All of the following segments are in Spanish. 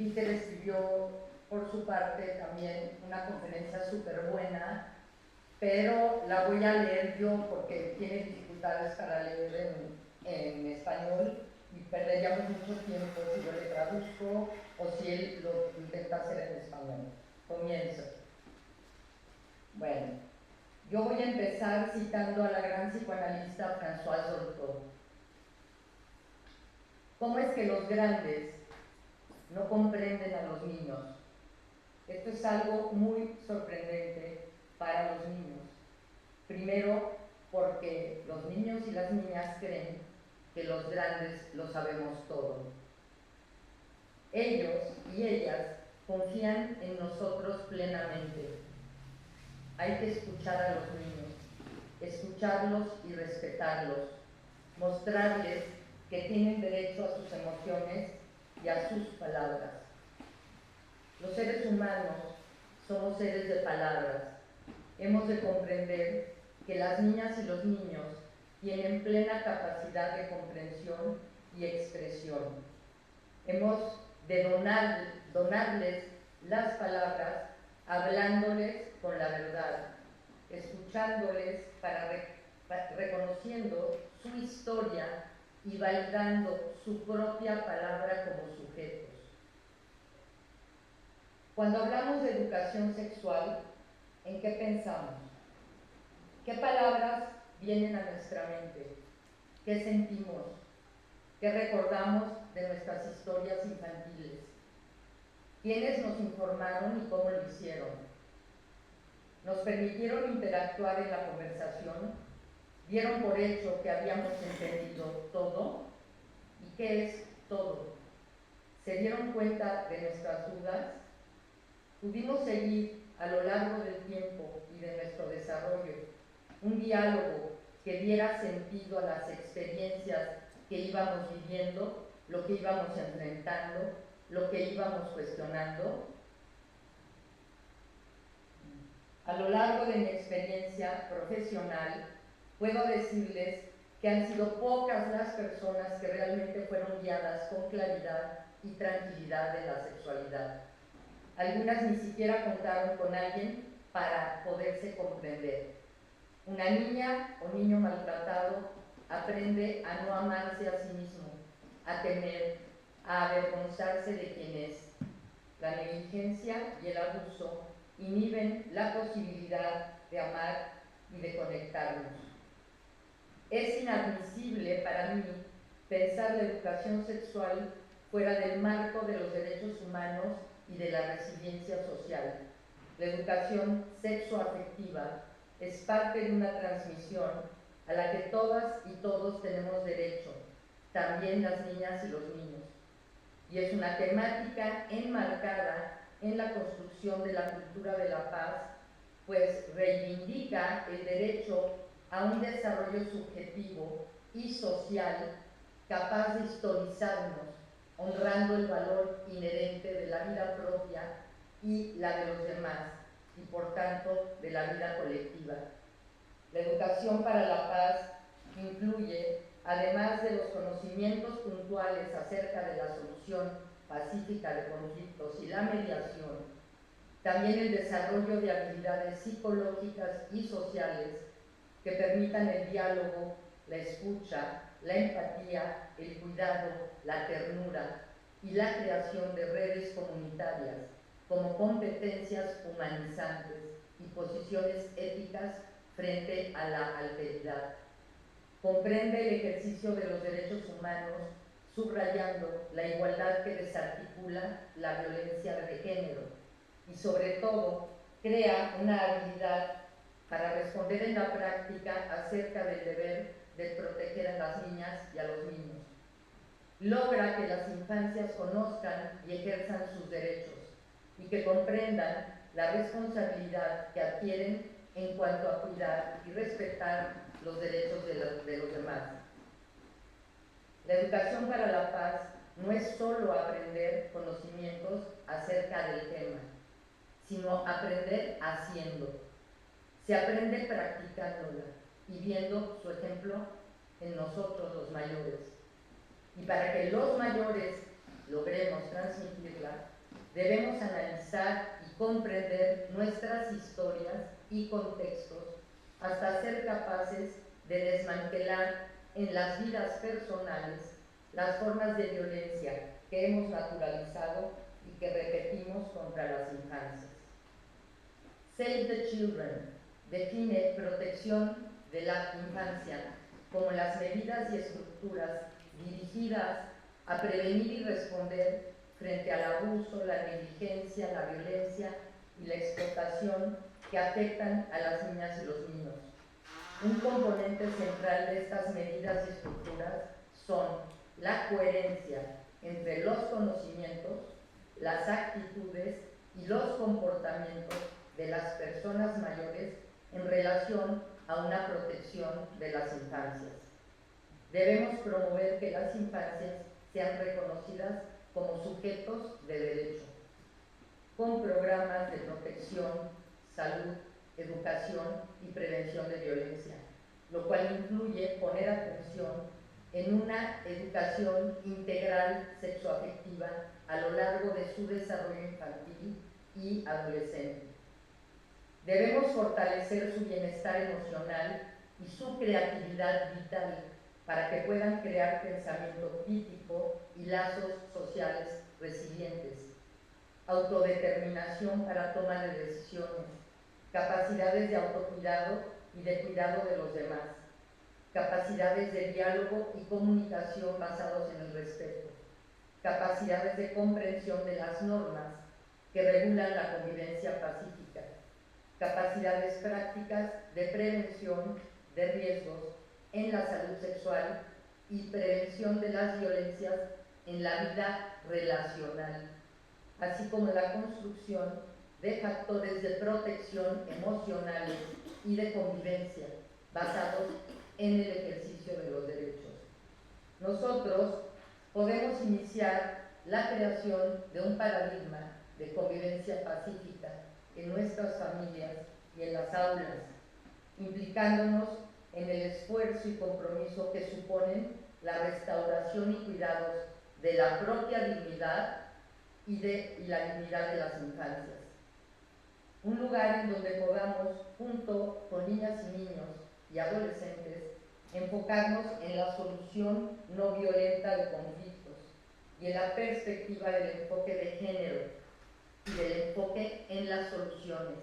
Peter escribió por su parte también una conferencia súper buena, pero la voy a leer yo porque tiene dificultades para leer en español y perderíamos mucho tiempo si yo le traduzco o si él lo intenta hacer en español. Comienzo. Bueno, yo voy a empezar citando a la gran psicoanalista Françoise Dolto. ¿Cómo es que los grandes no comprenden a los niños? Esto es algo muy sorprendente para los niños. Primero, porque los niños y las niñas creen que los grandes lo sabemos todo. Ellos y ellas confían en nosotros plenamente. Hay que escuchar a los niños, escucharlos y respetarlos, mostrarles que tienen derecho a sus emociones y a sus palabras. Los seres humanos somos seres de palabras. Hemos de comprender que las niñas y los niños tienen plena capacidad de comprensión y expresión. Hemos de donarles las palabras, hablándoles con la verdad, escuchándoles reconociendo su historia y validando su propia palabra como sujetos. Cuando hablamos de educación sexual, ¿en qué pensamos? ¿Qué palabras vienen a nuestra mente? ¿Qué sentimos? ¿Qué recordamos de nuestras historias infantiles? ¿Quiénes nos informaron y cómo lo hicieron? ¿Nos permitieron interactuar en la conversación? ¿Dieron por hecho que habíamos entendido todo? ¿Y qué es todo? ¿Se dieron cuenta de nuestras dudas? ¿Pudimos seguir a lo largo del tiempo y de nuestro desarrollo un diálogo que diera sentido a las experiencias que íbamos viviendo, lo que íbamos enfrentando, lo que íbamos cuestionando? A lo largo de mi experiencia profesional, puedo decirles que han sido pocas las personas que realmente fueron guiadas con claridad y tranquilidad de la sexualidad. Algunas ni siquiera contaron con alguien para poderse comprender. Una niña o niño maltratado aprende a no amarse a sí mismo, a temer, a avergonzarse de quien es. La negligencia y el abuso inhiben la posibilidad de amar y de conectarnos. Es inadmisible para mí pensar la educación sexual fuera del marco de los derechos humanos y de la resiliencia social. La educación sexoafectiva es parte de una transmisión a la que todas y todos tenemos derecho, también las niñas y los niños. Y es una temática enmarcada en la construcción de la cultura de la paz, pues reivindica el derecho a un desarrollo subjetivo y social capaz de historizarnos, honrando el valor inherente de la vida propia y la de los demás, y por tanto de la vida colectiva. La educación para la paz incluye, además de los conocimientos puntuales acerca de la solución pacífica de conflictos y la mediación, también el desarrollo de habilidades psicológicas y sociales que permitan el diálogo, la escucha, la empatía, el cuidado, la ternura y la creación de redes comunitarias como competencias humanizantes y posiciones éticas frente a la alteridad. Comprende el ejercicio de los derechos humanos, subrayando la igualdad que desarticula la violencia de género y sobre todo crea una habilidad para responder en la práctica acerca del deber de proteger a las niñas y a los niños. Logra que las infancias conozcan y ejerzan sus derechos y que comprendan la responsabilidad que adquieren en cuanto a cuidar y respetar los derechos de los demás. La educación para la paz no es solo aprender conocimientos acerca del tema, sino aprender haciendo. Se aprende practicándola y viendo su ejemplo en nosotros los mayores. Y para que los mayores logremos transmitirla, debemos analizar y comprender nuestras historias y contextos hasta ser capaces de desmantelar en las vidas personales las formas de violencia que hemos naturalizado y que repetimos contra las infancias. Save the Children define protección de la infancia como las medidas y estructuras dirigidas a prevenir y responder frente al abuso, la negligencia, la violencia y la explotación que afectan a las niñas y los niños. Un componente central de estas medidas y estructuras son la coherencia entre los conocimientos, las actitudes y los comportamientos de las personas mayores en relación a una protección de las infancias. Debemos promover que las infancias sean reconocidas como sujetos de derecho, con programas de protección, salud, educación y prevención de violencia, lo cual incluye poner atención en una educación integral sexoafectiva a lo largo de su desarrollo infantil y adolescente. Debemos fortalecer su bienestar emocional y su creatividad vital para que puedan crear pensamiento crítico y lazos sociales resilientes, autodeterminación para toma de decisiones, capacidades de autocuidado y de cuidado de los demás, capacidades de diálogo y comunicación basados en el respeto, capacidades de comprensión de las normas que regulan la convivencia pacífica, capacidades prácticas de prevención de riesgos en la salud sexual y prevención de las violencias en la vida relacional, así como la construcción de factores de protección emocionales y de convivencia basados en el ejercicio de los derechos. Nosotros podemos iniciar la creación de un paradigma de convivencia pacífica en nuestras familias y en las aulas, implicándonos en el esfuerzo y compromiso que suponen la restauración y cuidados de la propia dignidad y la dignidad de las infancias. Un lugar en donde podamos, junto con niñas y niños y adolescentes, enfocarnos en la solución no violenta de conflictos y en la perspectiva del enfoque de género y del enfoque en las soluciones.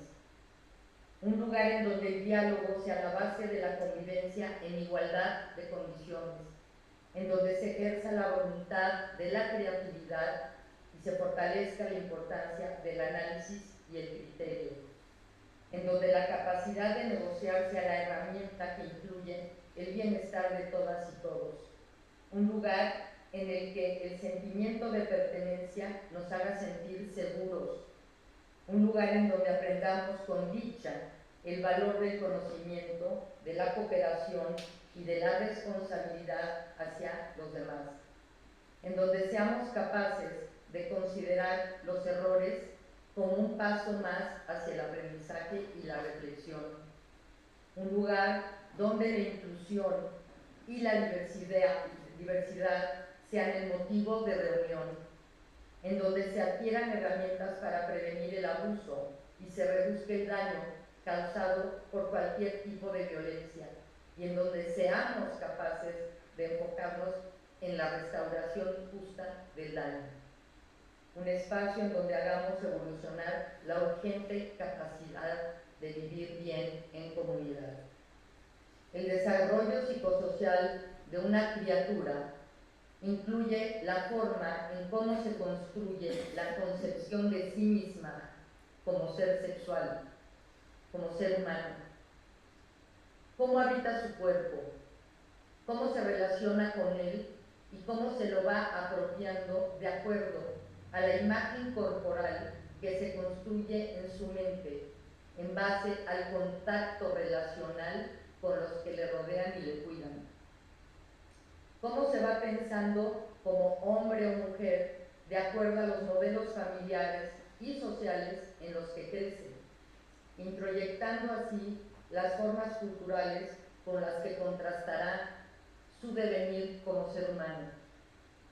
Un lugar en donde el diálogo sea la base de la convivencia en igualdad de condiciones, en donde se ejerza la voluntad de la creatividad y se fortalezca la importancia del análisis y el criterio, en donde la capacidad de negociar sea la herramienta que incluye el bienestar de todas y todos. Un lugar en el que el sentimiento de pertenencia nos haga sentir seguros. Un lugar en donde aprendamos con dicha el valor del conocimiento, de la cooperación y de la responsabilidad hacia los demás. En donde seamos capaces de considerar los errores como un paso más hacia el aprendizaje y la reflexión. Un lugar donde la inclusión y la diversidad sean el motivo de reunión, en donde se adquieran herramientas para prevenir el abuso y se reduzca el daño causado por cualquier tipo de violencia, y en donde seamos capaces de enfocarnos en la restauración justa del daño. Un espacio en donde hagamos evolucionar la urgente capacidad de vivir bien en comunidad. El desarrollo psicosocial de una criatura incluye la forma en cómo se construye la concepción de sí misma como ser sexual, como ser humano, cómo habita su cuerpo, cómo se relaciona con él y cómo se lo va apropiando de acuerdo a la imagen corporal que se construye en su mente en base al contacto relacional con los que le rodean y le cuidan. Cómo se va pensando como hombre o mujer de acuerdo a los modelos familiares y sociales en los que crece, introyectando así las formas culturales con las que contrastará su devenir como ser humano.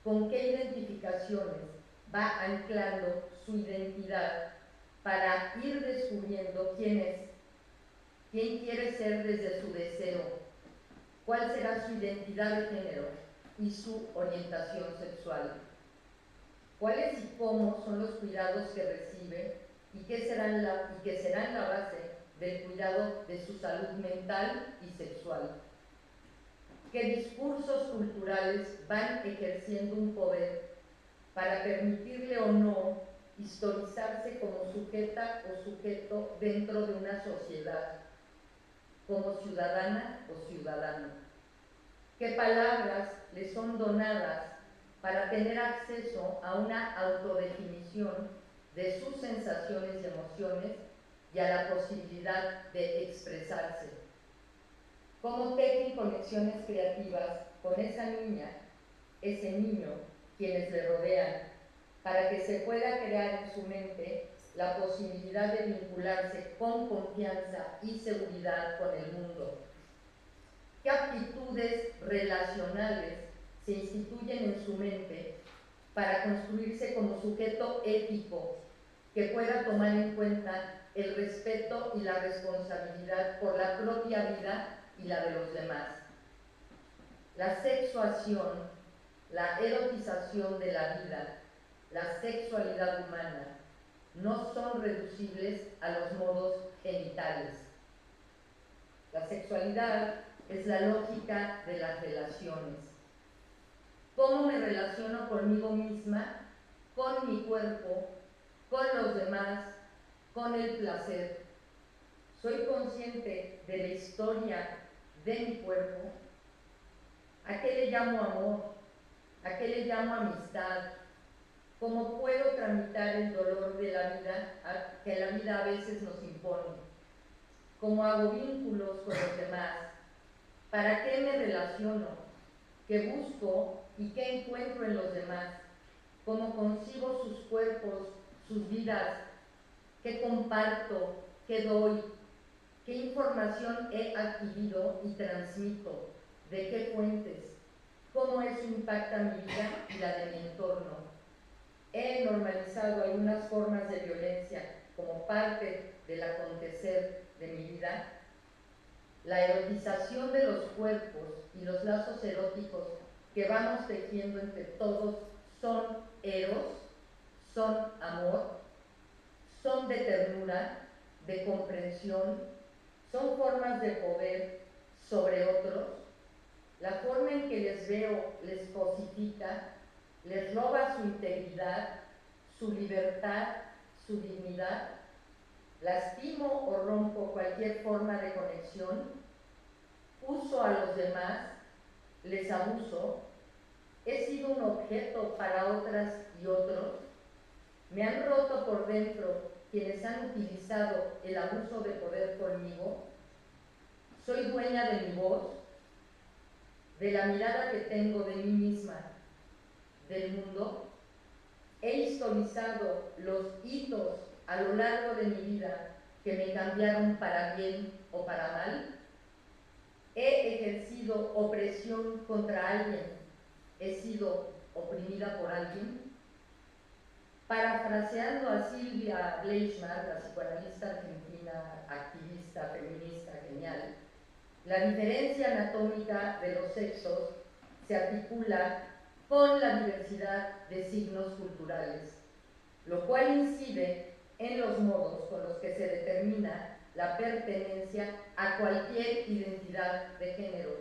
con qué identificaciones va anclando su identidad para ir descubriendo quién es, quién quiere ser desde su deseo, cuál será su identidad de género y su orientación sexual, cuáles y cómo son los cuidados que recibe y que serán la base del cuidado de su salud mental y sexual. ¿Qué discursos culturales van ejerciendo un poder para permitirle o no historizarse como sujeta o sujeto dentro de una sociedad, como ciudadana o ciudadano? ¿Qué palabras le son donadas para tener acceso a una autodefinición de sus sensaciones y emociones y a la posibilidad de expresarse? ¿Cómo tejen conexiones creativas con esa niña, ese niño, quienes le rodean, para que se pueda crear en su mente la posibilidad de vincularse con confianza y seguridad con el mundo? ¿Qué aptitudes relacionales se instituyen en su mente para construirse como sujeto ético que pueda tomar en cuenta el respeto y la responsabilidad por la propia vida y la de los demás? La sexuación, la erotización de la vida, la sexualidad humana no son reducibles a los modos genitales. La sexualidad es la lógica de las relaciones. ¿Cómo me relaciono conmigo misma, con mi cuerpo, con los demás, con el placer? ¿Soy consciente de la historia de mi cuerpo? ¿A qué le llamo amor? ¿A qué le llamo amistad? ¿Cómo puedo tramitar el dolor de la vida que la vida a veces nos impone? ¿Cómo hago vínculos con los demás? ¿Para qué me relaciono? ¿Qué busco y qué encuentro en los demás? ¿Cómo concibo sus cuerpos, sus vidas? ¿Qué comparto? ¿Qué doy? ¿Qué información he adquirido y transmito? ¿De qué fuentes? ¿Cómo eso impacta mi vida y la de mi entorno? He normalizado algunas formas de violencia como parte del acontecer de mi vida. La erotización de los cuerpos y los lazos eróticos que vamos tejiendo entre todos son eros, son amor, son de ternura, de comprensión, son formas de poder sobre otros. La forma en que les veo les cosifica, les roba su integridad, su libertad, su dignidad. Lastimo o rompo cualquier forma de conexión, uso a los demás, les abuso, he sido un objeto para otras y otros, me han roto por dentro quienes han utilizado el abuso de poder conmigo, soy dueña de mi voz, de la mirada que tengo de mí misma, del mundo. He historizado los hitos a lo largo de mi vida que me cambiaron para bien o para mal. He ejercido opresión contra alguien, he sido oprimida por alguien. Parafraseando a Silvia Bleichmann, la psicoanalista argentina, activista, feminista, genial, la diferencia anatómica de los sexos se articula con la diversidad de signos culturales, lo cual incide en los modos con los que se determina la pertenencia a cualquier identidad de género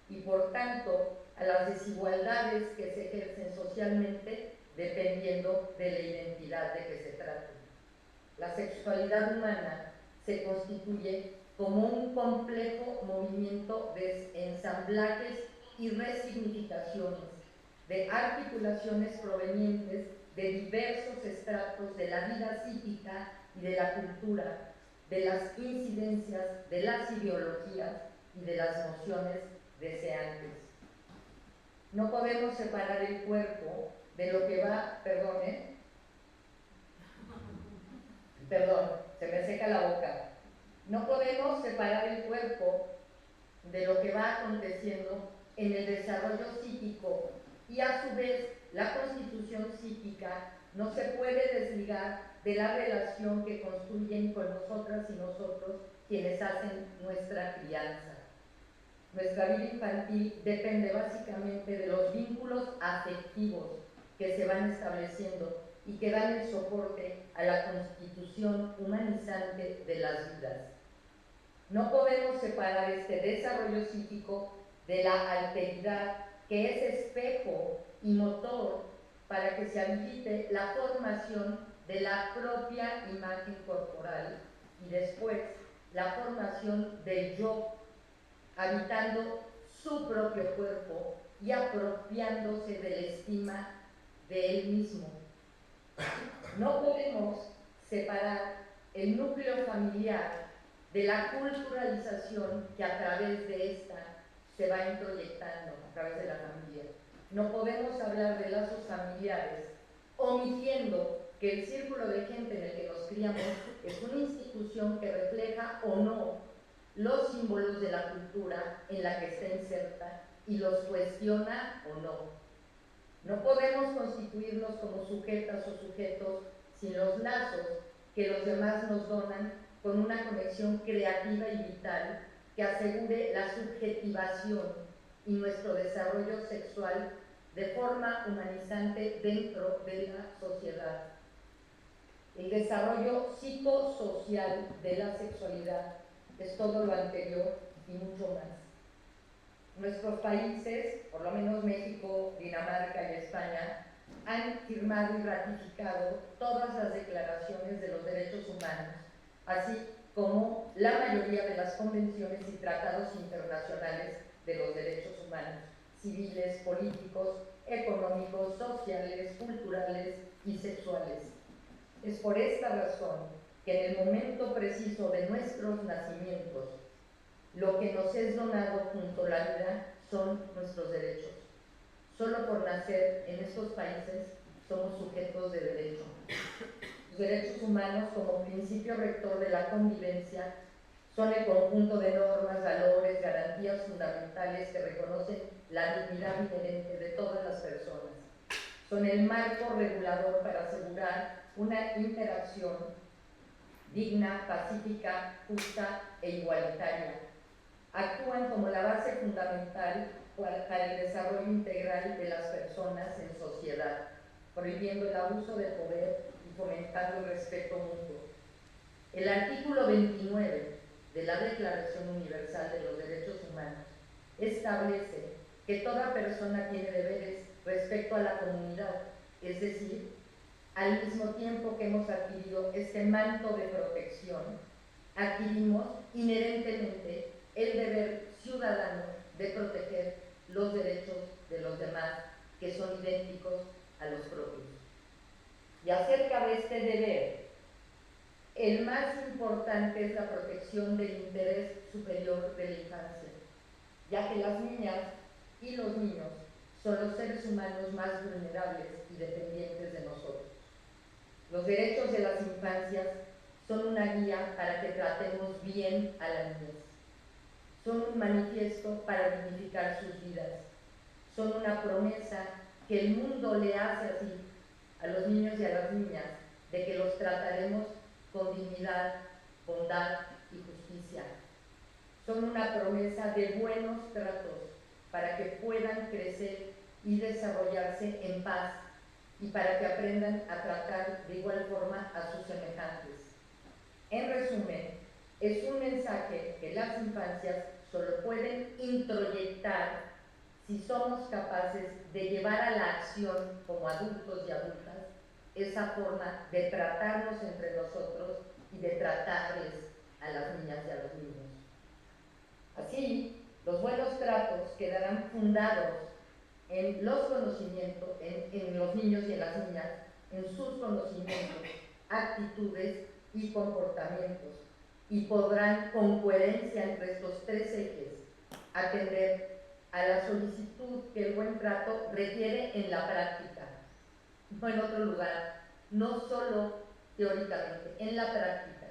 y por tanto a las desigualdades que se ejercen socialmente dependiendo de la identidad de que se trate. La sexualidad humana se constituye como un complejo movimiento de ensamblajes y resignificaciones, de articulaciones provenientes de diversos estratos de la vida psíquica y de la cultura, de las incidencias, de las ideologías y de las nociones deseantes. No podemos separar el cuerpo de lo que va, perdón, se me seca la boca. No podemos separar el cuerpo de lo que va aconteciendo en el desarrollo psíquico y a su vez la constitución psíquica no se puede desligar de la relación que construyen con nosotras y nosotros quienes hacen nuestra crianza. Nuestra vida infantil depende básicamente de los vínculos afectivos que se van estableciendo y que dan el soporte a la constitución humanizante de las vidas. No podemos separar este desarrollo psíquico de la alteridad, que es espejo y motor para que se habilite la formación de la propia imagen corporal y después la formación del yo, habitando su propio cuerpo y apropiándose de la estima de él mismo. No podemos separar el núcleo familiar de la culturalización que a través de esta se va introyectando a través de la familia. No podemos hablar de lazos familiares omitiendo que el círculo de gente en el que nos criamos es una institución que refleja o no los símbolos de la cultura en la que está inserta y los cuestiona o no. No podemos constituirnos como sujetas o sujetos sin los lazos que los demás nos donan con una conexión creativa y vital que asegure la subjetivación y nuestro desarrollo sexual de forma humanizante dentro de la sociedad. El desarrollo psicosocial de la sexualidad es todo lo anterior y mucho más. Nuestros países, por lo menos México, Dinamarca y España, han firmado y ratificado todas las declaraciones de los derechos humanos, así como la mayoría de las convenciones y tratados internacionales de los derechos humanos, civiles, políticos, económicos, sociales, culturales y sexuales. Es por esta razón que en el momento preciso de nuestros nacimientos, lo que nos es donado junto a la vida son nuestros derechos. Solo por nacer en estos países somos sujetos de derecho. Los derechos humanos, como principio rector de la convivencia, son el conjunto de normas, valores, garantías fundamentales que reconocen la dignidad inherente de todas las personas. Son el marco regulador para asegurar una interacción digna, pacífica, justa e igualitaria. Actúan como la base fundamental para el desarrollo integral de las personas en sociedad, prohibiendo el abuso de poder y fomentando el respeto mutuo. El artículo 29 de la Declaración Universal de los Derechos Humanos establece que toda persona tiene deberes respecto a la comunidad, es decir, al mismo tiempo que hemos adquirido este manto de protección, adquirimos inherentemente el deber ciudadano de proteger los derechos de los demás, que son idénticos a los propios. Y acerca de este deber, el más importante es la protección del interés superior de la infancia, ya que las niñas y los niños son los seres humanos más vulnerables y dependientes de nosotros. Los derechos de las infancias son una guía para que tratemos bien a la niñez. Son un manifiesto para dignificar sus vidas. Son una promesa que el mundo le hace así a los niños y a las niñas, de que los trataremos con dignidad, bondad y justicia. Son una promesa de buenos tratos para que puedan crecer y desarrollarse en paz y para que aprendan a tratar de igual forma a sus semejantes. En resumen, es un mensaje que las infancias solo pueden introyectar si somos capaces de llevar a la acción como adultos y adultas esa forma de tratarnos entre nosotros y de tratarles a las niñas y a los niños. Así, los buenos tratos quedarán fundados en los conocimientos, en los niños y en las niñas, en sus conocimientos, actitudes y comportamientos, y podrán, con coherencia entre estos tres ejes, atender a la solicitud que el buen trato requiere en la práctica, no en otro lugar, no solo teóricamente, en la práctica.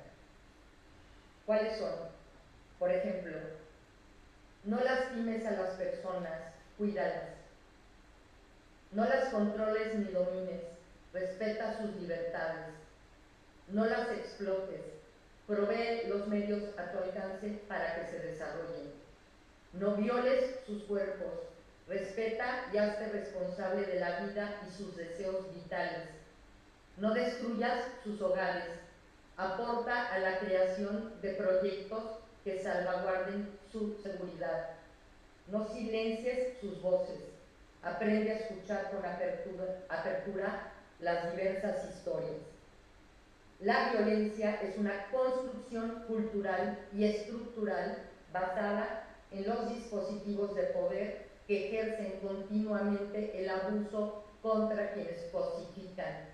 ¿Cuáles son? Por ejemplo, no lastimes a las personas, cuídalas. No las controles ni domines, respeta sus libertades. No las explotes, provee los medios a tu alcance para que se desarrollen. No violes sus cuerpos, respeta y hazte responsable de la vida y sus deseos vitales. No destruyas sus hogares, aporta a la creación de proyectos que salvaguarden su seguridad. No silencies sus voces, aprende a escuchar con apertura las diversas historias. La violencia es una construcción cultural y estructural basada en los dispositivos de poder que ejercen continuamente el abuso contra quienes cosifican,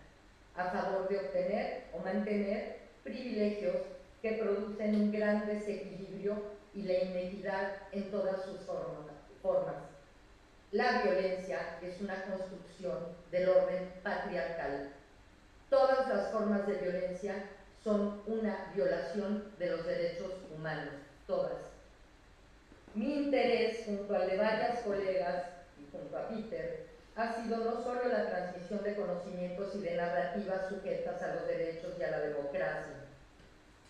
a favor de obtener o mantener privilegios que producen un gran desequilibrio y la inequidad en todas sus formas. La violencia es una construcción del orden patriarcal. Todas las formas de violencia son una violación de los derechos humanos, todas. Mi interés, junto al de varias colegas y junto a Peter, ha sido no solo la transmisión de conocimientos y de narrativas sujetas a los derechos y a la democracia.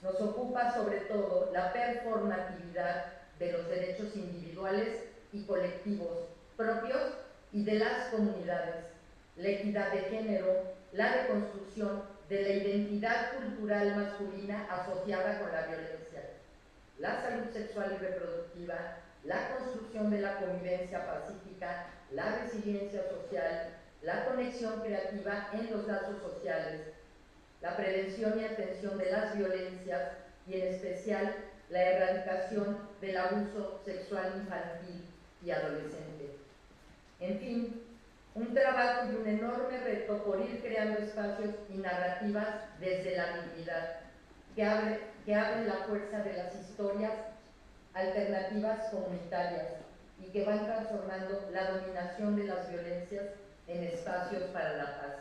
Nos ocupa sobre todo la performatividad de los derechos individuales y colectivos propios y de las comunidades, la equidad de género, la reconstrucción de la identidad cultural masculina asociada con la violencia, la salud sexual y reproductiva, la construcción de la convivencia pacífica, la resiliencia social, la conexión creativa en los lazos sociales, la prevención y atención de las violencias y en especial la erradicación del abuso sexual infantil y adolescente. En fin, un trabajo y un enorme reto por ir creando espacios y narrativas desde la dignidad, que abren la fuerza de las historias alternativas comunitarias y que van transformando la dominación de las violencias en espacios para la paz.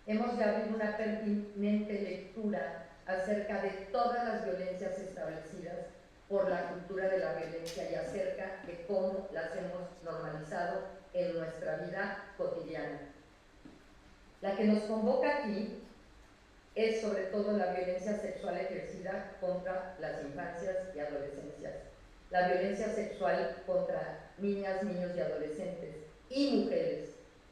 Hemos de abrir una pertinente lectura acerca de todas las violencias establecidas por la cultura de la violencia y acerca de cómo las hemos normalizado en nuestra vida cotidiana. La que nos convoca aquí es sobre todo la violencia sexual ejercida contra las infancias y adolescencias, la violencia sexual contra niñas, niños y adolescentes y mujeres.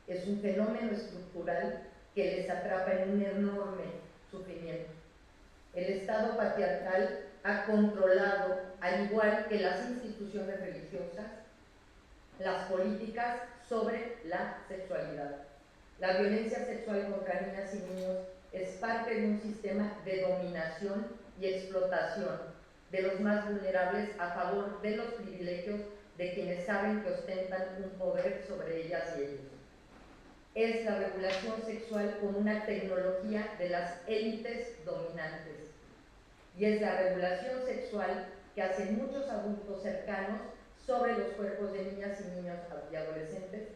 Es un fenómeno estructural que les atrapa en un enorme sufrimiento. El Estado patriarcal ha controlado, al igual que las instituciones religiosas, las políticas sobre la sexualidad. La violencia sexual contra niñas y niños es parte de un sistema de dominación y explotación de los más vulnerables a favor de los privilegios de quienes saben que ostentan un poder sobre ellas y ellos. Es la regulación sexual como una tecnología de las élites dominantes. Y es la regulación sexual que hacen muchos adultos cercanos sobre los cuerpos de niñas y niños y adolescentes,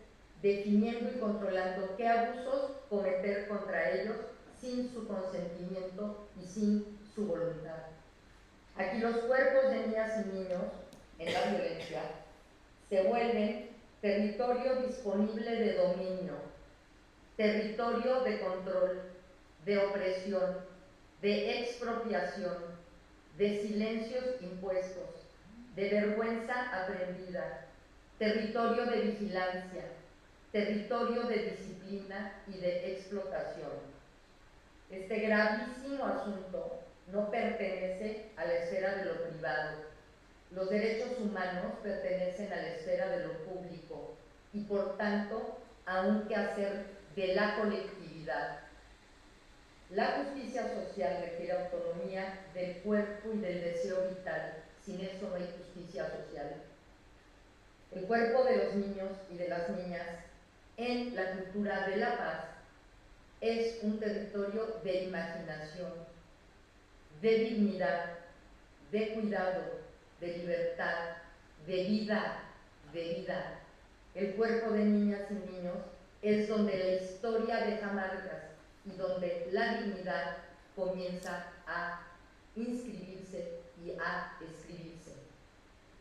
definiendo y controlando qué abusos cometer contra ellos sin su consentimiento y sin su voluntad. Aquí los cuerpos de niñas y niños en la violencia se vuelven territorio disponible de dominio, territorio de control, de opresión, de expropiación, de silencios impuestos, de vergüenza aprendida, territorio de vigilancia, territorio de disciplina y de explotación. Este gravísimo asunto no pertenece a la esfera de lo privado. Los derechos humanos pertenecen a la esfera de lo público y por tanto a un quehacer de la colectividad. La justicia social requiere autonomía del cuerpo y del deseo vital. Sin eso no hay justicia social. El cuerpo de los niños y de las niñas en la cultura de la paz es un territorio de imaginación, de dignidad, de cuidado, de libertad, de vida, de vida. El cuerpo de niñas y niños es donde la historia deja marcas y donde la dignidad comienza a inscribirse y a escribirse.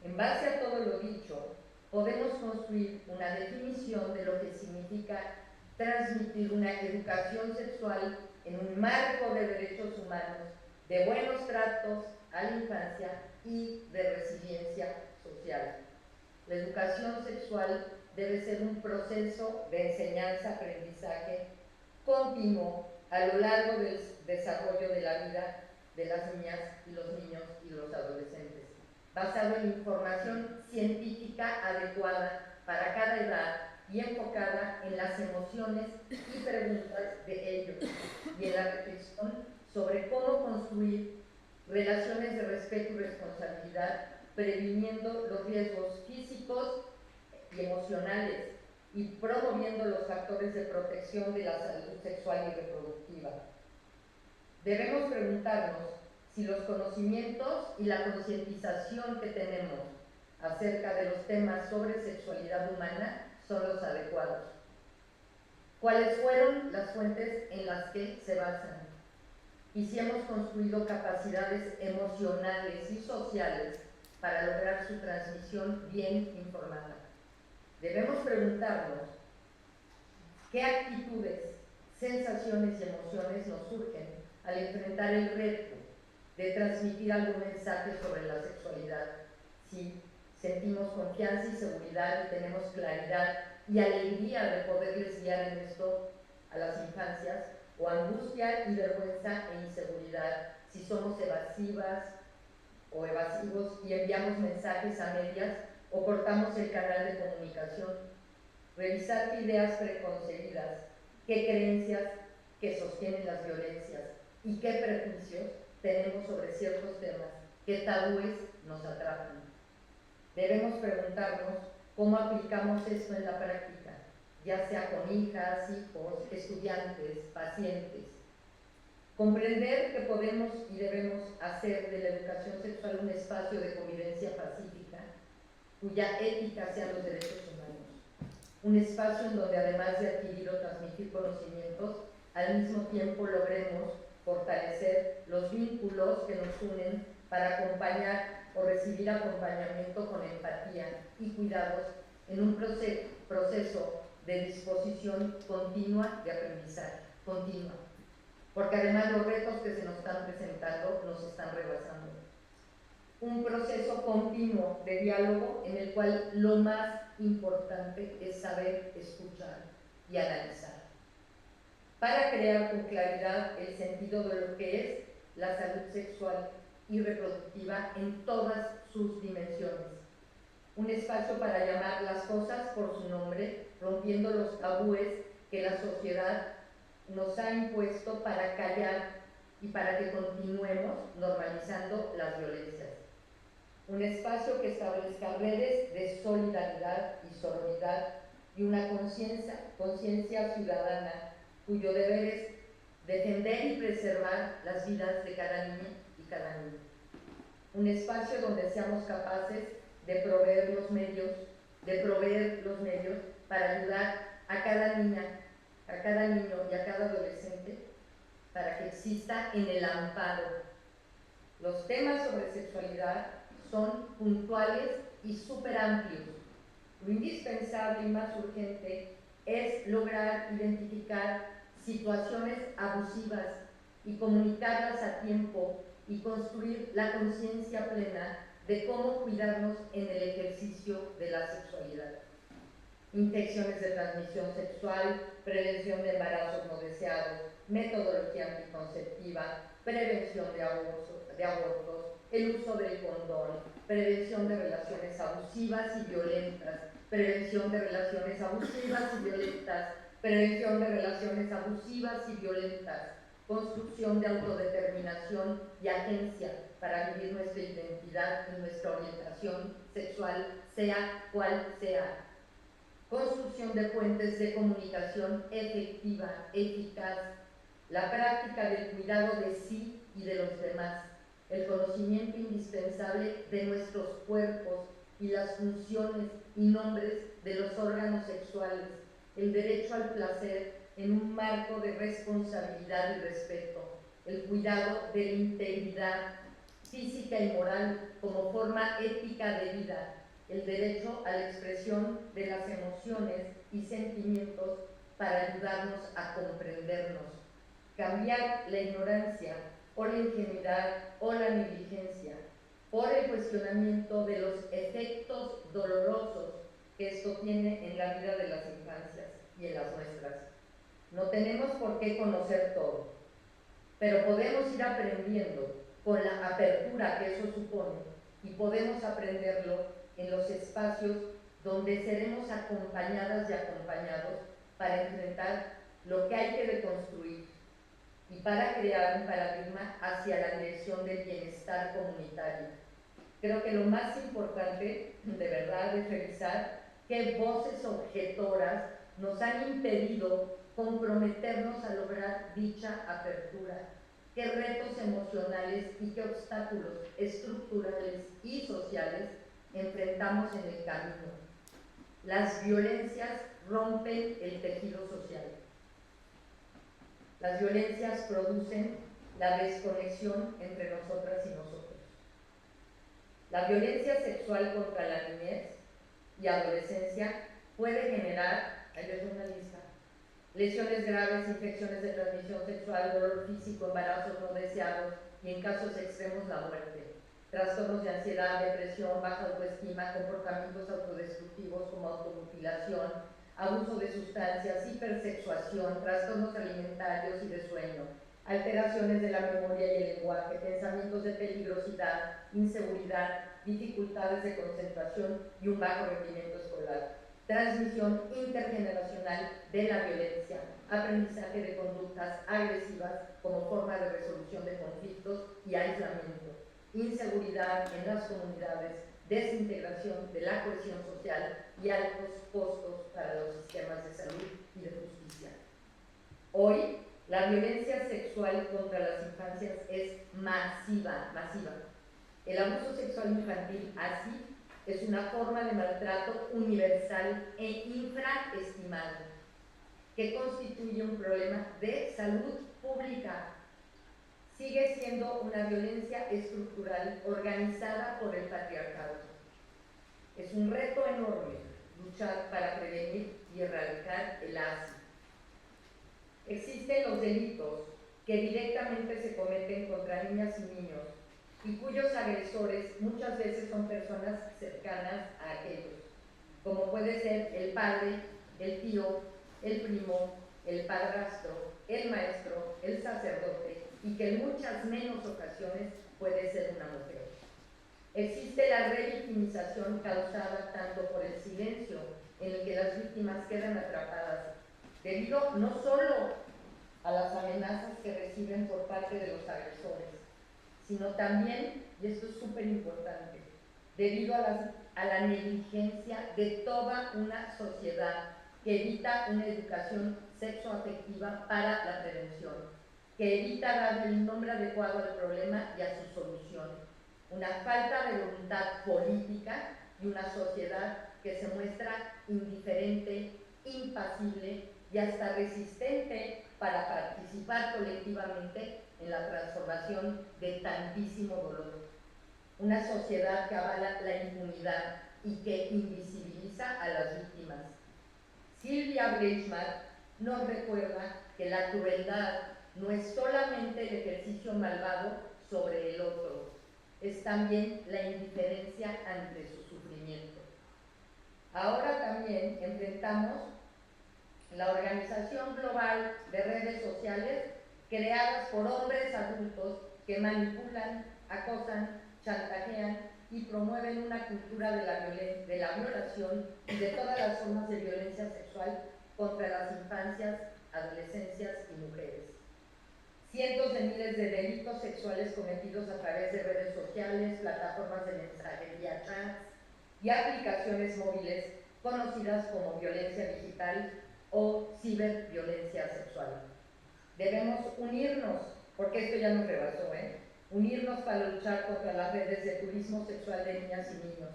En base a todo lo dicho, podemos construir una definición de lo que significa transmitir una educación sexual en un marco de derechos humanos, de buenos tratos a la infancia y de resiliencia social. La educación sexual debe ser un proceso de enseñanza-aprendizaje continuo a lo largo del desarrollo de la vida de las niñas y los niños y los adolescentes, basado en información científica adecuada para cada edad y enfocada en las emociones y preguntas de ellos y en la reflexión sobre cómo construir relaciones de respeto y responsabilidad, previniendo los riesgos físicos y emocionales y promoviendo los factores de protección de la salud sexual y reproductiva. Debemos preguntarnos si los conocimientos y la concientización que tenemos acerca de los temas sobre sexualidad humana son los adecuados. ¿Cuáles fueron las fuentes en las que se basan? Y si hemos construido capacidades emocionales y sociales para lograr su transmisión bien informada. Debemos preguntarnos qué actitudes, sensaciones y emociones nos surgen al enfrentar el reto de transmitir algún mensaje sobre la sexualidad. Si sentimos confianza y seguridad y tenemos claridad y alegría de poderles guiar en esto a las infancias, o angustia y vergüenza e inseguridad si somos evasivas o evasivos y enviamos mensajes a medias o cortamos el canal de comunicación. Revisar qué ideas preconcebidas, qué creencias que sostienen las violencias y qué prejuicios tenemos sobre ciertos temas, qué tabúes nos atrapan. Debemos preguntarnos cómo aplicamos esto en la práctica, ya sea con hijas, hijos, estudiantes, pacientes. Comprender que podemos y debemos hacer de la educación sexual un espacio de convivencia pacífica, cuya ética sean los derechos humanos. Un espacio en donde, además de adquirir o transmitir conocimientos, al mismo tiempo logremos fortalecer los vínculos que nos unen para acompañar o recibir acompañamiento con empatía y cuidados en un proceso de disposición continua de aprendizaje, continua, porque además los retos que se nos están presentando nos están rebasando. Un proceso continuo de diálogo en el cual lo más importante es saber escuchar y analizar, para crear con claridad el sentido de lo que es la salud sexual y reproductiva en todas sus dimensiones. Un espacio para llamar las cosas por su nombre, rompiendo los tabúes que la sociedad nos ha impuesto para callar y para que continuemos normalizando las violencias. Un espacio que establezca redes de solidaridad y sororidad y una conciencia ciudadana cuyo deber es defender y preservar las vidas de cada niño y cada niña. Un espacio donde seamos capaces de proveer los medios para ayudar a cada niña, a cada niño y a cada adolescente para que exista en el amparo. Los temas sobre sexualidad son puntuales y súper amplios. Lo indispensable y más urgente es lograr identificar situaciones abusivas y comunicarlas a tiempo y construir la conciencia plena de cómo cuidarnos en el ejercicio de la sexualidad. Infecciones de transmisión sexual, prevención de embarazos no deseados, metodología anticonceptiva, prevención de abortos, el uso del condón, prevención de relaciones abusivas y violentas, prevención de relaciones abusivas y violentas, prevención de relaciones abusivas y violentas, construcción de autodeterminación y agencia para vivir nuestra identidad y nuestra orientación sexual, sea cual sea. Construcción de puentes de comunicación efectiva, eficaz, la práctica del cuidado de sí y de los demás, el conocimiento indispensable de nuestros cuerpos y las funciones y nombres de los órganos sexuales, el derecho al placer en un marco de responsabilidad y respeto, el cuidado de la integridad física y moral como forma ética de vida, el derecho a la expresión de las emociones y sentimientos para ayudarnos a comprendernos, cambiar la ignorancia o la ingenuidad o la negligencia por el cuestionamiento de los efectos dolorosos que esto tiene en la vida de las infancias y en las nuestras. No tenemos por qué conocer todo, pero podemos ir aprendiendo con la apertura que eso supone y podemos aprenderlo en los espacios donde seremos acompañadas y acompañados para enfrentar lo que hay que deconstruir y para crear un paradigma hacia la dirección del bienestar comunitario. Creo que lo más importante, de verdad, es revisar qué voces objetoras nos han impedido comprometernos a lograr dicha apertura, qué retos emocionales y qué obstáculos estructurales y sociales enfrentamos en el camino. Las violencias rompen el tejido social. Las violencias producen la desconexión entre nosotras y nosotros. La violencia sexual contra la niñez y adolescencia puede generar, ahí les doy una lista, lesiones graves, infecciones de transmisión sexual, dolor físico, embarazos no deseados y en casos extremos la muerte, trastornos de ansiedad, depresión, baja autoestima, comportamientos autodestructivos como automutilación, abuso de sustancias, hipersexuación, trastornos alimentarios y de sueño, alteraciones de la memoria y el lenguaje, pensamientos de peligrosidad, inseguridad, dificultades de concentración y un bajo rendimiento escolar, transmisión intergeneracional de la violencia, aprendizaje de conductas agresivas como forma de resolución de conflictos y aislamiento, inseguridad en las comunidades, desintegración de la cohesión social y altos costos para los sistemas de salud y de justicia. Hoy, la violencia sexual contra las infancias es masiva. El abuso sexual infantil, así, es una forma de maltrato universal e infraestimado, que constituye un problema de salud pública. Sigue siendo una violencia estructural organizada por el patriarcado. Es un reto enorme luchar para prevenir y erradicar el ASI. Existen los delitos que directamente se cometen contra niñas y niños y cuyos agresores muchas veces son personas cercanas a aquellos, como puede ser el padre, el tío, el primo, el padrastro, el maestro, el sacerdote y que en muchas menos ocasiones puede ser una mujer. Existe la revictimización causada tanto por el silencio en el que las víctimas quedan atrapadas, debido no solo a las amenazas que reciben por parte de los agresores, sino también, y esto es súper importante, debido a la negligencia de toda una sociedad que evita una educación sexoafectiva para la prevención, que evita darle el nombre adecuado al problema y a su solución, una falta de voluntad política y una sociedad que se muestra indiferente, impasible y hasta resistente para participar colectivamente en la transformación de tantísimo dolor. Una sociedad que avala la impunidad y que invisibiliza a las víctimas. Silvia Breichmann nos recuerda que la crueldad no es solamente el ejercicio malvado sobre el otro, es también la indiferencia ante su sufrimiento. Ahora también enfrentamos la Organización Global de Redes Sociales creadas por hombres adultos que manipulan, acosan, chantajean y promueven una cultura de la violación y de todas las formas de violencia sexual contra las infancias, adolescencias y mujeres. Cientos de miles de delitos sexuales cometidos a través de redes sociales, plataformas de mensajería trans y aplicaciones móviles conocidas como violencia digital o ciberviolencia sexual. Debemos unirnos, porque esto ya nos rebasó, unirnos para luchar contra las redes de turismo sexual de niñas y niños,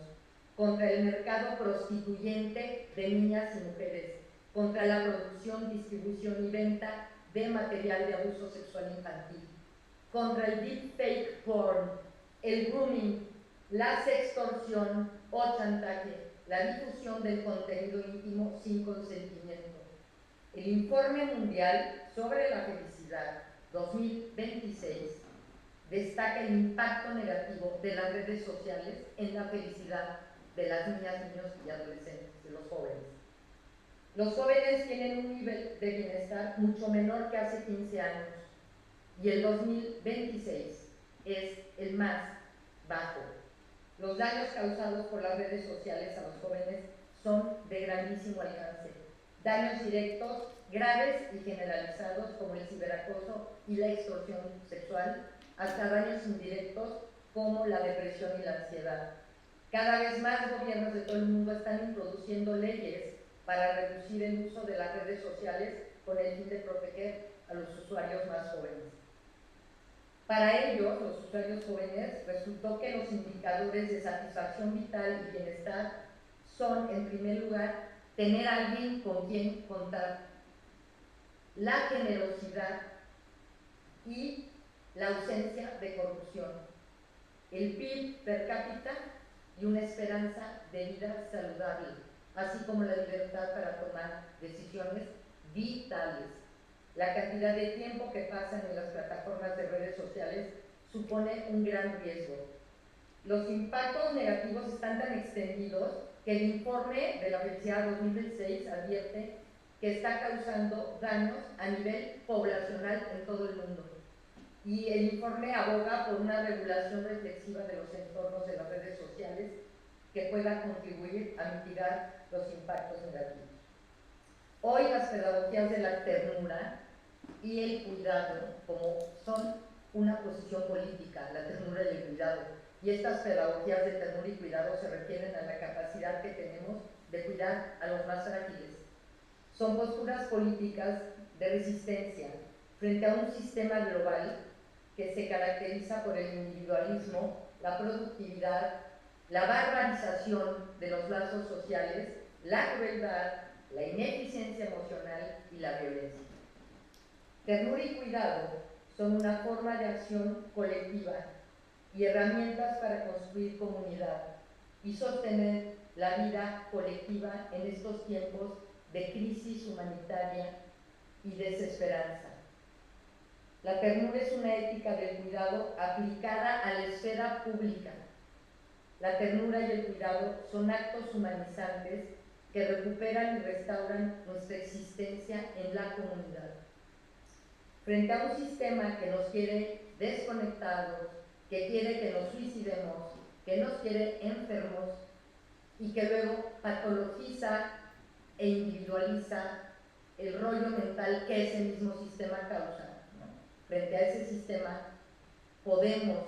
contra el mercado prostituyente de niñas y mujeres, contra la producción, distribución y venta de material de abuso sexual infantil, contra el deepfake porn, el grooming, la sextorsión, o chantaje, la difusión del contenido íntimo sin consentimiento. El Informe Mundial sobre la Felicidad 2026 destaca el impacto negativo de las redes sociales en la felicidad de las niñas, niños y adolescentes, de los jóvenes. Los jóvenes tienen un nivel de bienestar mucho menor que hace 15 años y el 2026 es el más bajo. Los daños causados por las redes sociales a los jóvenes son de grandísimo alcance. Daños directos, graves y generalizados como el ciberacoso y la extorsión sexual, hasta daños indirectos como la depresión y la ansiedad. Cada vez más gobiernos de todo el mundo están introduciendo leyes para reducir el uso de las redes sociales con el fin de proteger a los usuarios más jóvenes. Para ellos, los usuarios jóvenes, resultó que los indicadores de satisfacción vital y bienestar son, en primer lugar, tener a alguien con quien contar, la generosidad y la ausencia de corrupción, el PIB per cápita y una esperanza de vida saludable, así como la libertad para tomar decisiones vitales. La cantidad de tiempo que pasan en las plataformas de redes sociales supone un gran riesgo. Los impactos negativos están tan extendidos que el informe de la Felicidad 2006 advierte que está causando daños a nivel poblacional en todo el mundo. Y el informe aboga por una regulación reflexiva de los entornos de las redes sociales que pueda contribuir a mitigar los impactos negativos. Hoy las pedagogías de la ternura y el cuidado, como son una posición política, la ternura y el cuidado, y estas pedagogías de ternura y cuidado se refieren a la capacidad que tenemos de cuidar a los más frágiles. Son posturas políticas de resistencia frente a un sistema global que se caracteriza por el individualismo, la productividad, la barbarización de los lazos sociales, la crueldad, la ineficiencia emocional y la violencia. Ternura y cuidado son una forma de acción colectiva y herramientas para construir comunidad y sostener la vida colectiva en estos tiempos de crisis humanitaria y desesperanza. La ternura es una ética del cuidado aplicada a la esfera pública. La ternura y el cuidado son actos humanizantes que recuperan y restauran nuestra existencia en la comunidad. Frente a un sistema que nos quiere desconectados, que quiere que nos suicidemos, que nos quiere enfermos y que luego patologiza e individualiza el rollo mental que ese mismo sistema causa, ¿no? Frente a ese sistema podemos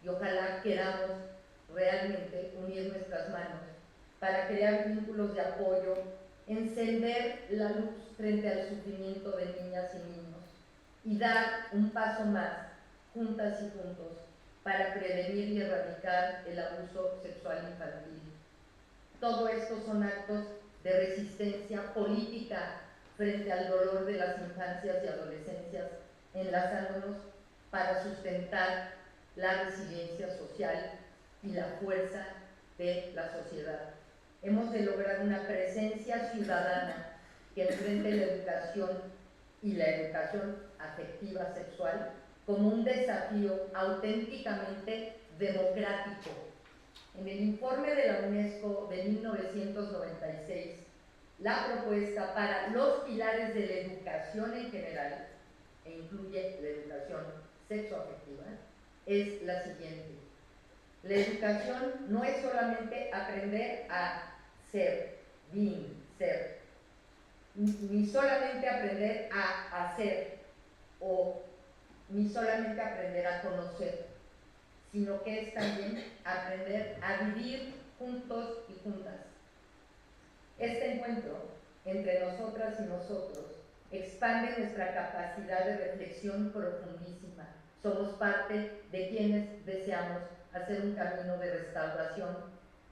y ojalá queramos realmente unir nuestras manos para crear vínculos de apoyo, encender la luz frente al sufrimiento de niñas y niños y dar un paso más, juntas y juntos, para prevenir y erradicar el abuso sexual infantil. Todo esto son actos de resistencia política frente al dolor de las infancias y adolescencias, enlazándonos para sustentar la resiliencia social y la fuerza de la sociedad. Hemos de lograr una presencia ciudadana que enfrente la educación y la educación afectiva sexual como un desafío auténticamente democrático. En el informe de la UNESCO de 1996, la propuesta para los pilares de la educación en general, e incluye la educación sexoafectiva, es la siguiente. La educación no es solamente aprender a ser, ser, ni solamente aprender a hacer o ni solamente aprender a conocer, sino que es también aprender a vivir juntos y juntas. Este encuentro entre nosotras y nosotros expande nuestra capacidad de reflexión profundísima. Somos parte de quienes deseamos hacer un camino de restauración